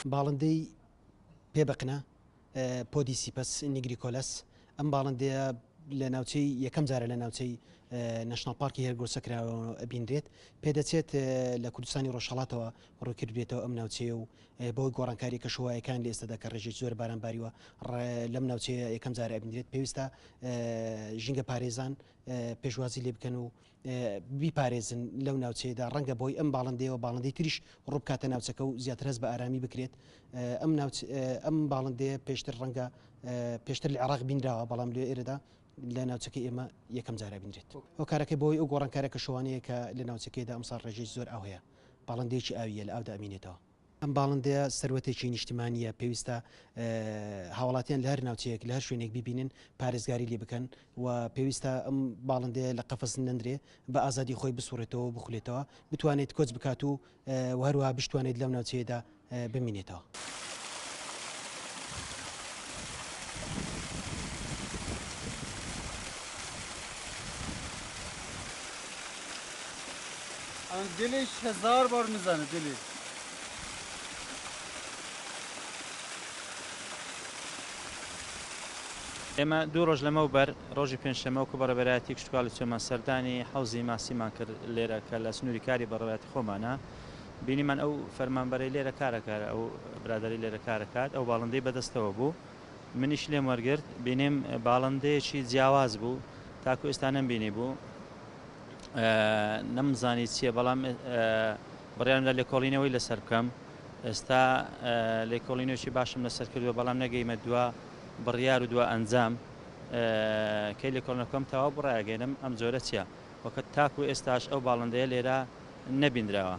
باڵندەی پێبقنە پۆدیسیپەس نیگریکۆلەس ئەم باڵندەیە لە ناوچەی یەکەم جارە لە ناوچەی نەشنال پارکی هێرگۆسە کراوە ئەبینرێت پێدەچێت لە کوردستانی ڕۆژهەڵاتەوە ڕووکردێتەوە ئەم ناوچەیە و بۆی گۆڕانکاری کەشوایەکان لە ئێستادا کە ڕێژێک زۆر بارانباریوە لەم ناوچەیە یەکەم جارە ئەبینرێت پێویستە ژینگە پارێزان پێشوازی لێ بکەن و بیپارێزن لەو ناوچەیەدا ڕەنگە بۆی ئەم باڵندەیەوە باڵندەی تریش ڕووبکاتە ناوچەکە و زیاتر هەست بە ئارامی بکرێت ئەم باڵندەیە پێشتر ڕەنگە پێشتر لە عێراق بینراوە بەڵام لێ ئێرەدا لە ناوچەکەی ئێمە یەکەم جارە بینرێت هۆکارەکەی بۆی ئەو گۆڕانکارێکە شەوانەیە کە لە ناوچەکەیدا ئەمساڵ ڕێژەی زۆر ئاو هەیە باڵندەیەکی ئاویە لە ئاودا ئەمینێتەوە ئەم باڵندەیە سەروەتێکی نیشتیمانیە پێویستە هاوڵاتیان لە هەر ناوچەیەک لە هەر شوێنێک ببینن پارێزگاری لێ بکەن و پێویستە ئەم باڵندەیە لە قەفەس نەندرێ بە ئازادی خۆی بسوڕێتەوە بخولێتەوە بتوانێت کۆچ بکات و هەروەها بشتوانێت لەم ناوچەیەدا بمینێتەوە. دلش 1000 بار میزنه دلش. ئێمە دوو ڕۆژ لەمەوبەر ڕۆژی پێنجشەمە و بەڕێوەبەرایەتی کشتتوال چۆمان سەردانی حوزی ماسیمان کرد لێرە کە لە سنووری کاری بەڕێوەتی خۆمانە بینیمان ئەو فەرمانبەرەی لێرە کارەکە ئەو برادری لێرە کارەکات ئەو باڵندەی بەدەستەوە بوو منیش لێم وەرگرت بینیم باڵندەیەکی جیاواز بوو تاکو ئێستا نەمبینی بوو نەمزانی چییە بەڵام بڕیان لە لێکۆڵینەوەی لەسەر بکەم ئێستا لێکۆڵینەوەی باشم لەسەر کردووە بەڵام نەگەیمە دووە بڕیار و دووە ئەنجام کەی لێکۆڵینەکەم تاوا بڕایگەێنم ئەم جۆرە چییە وەکە تاکو ئێستاش ئەو باڵندەیە لێرە نەبینراوە.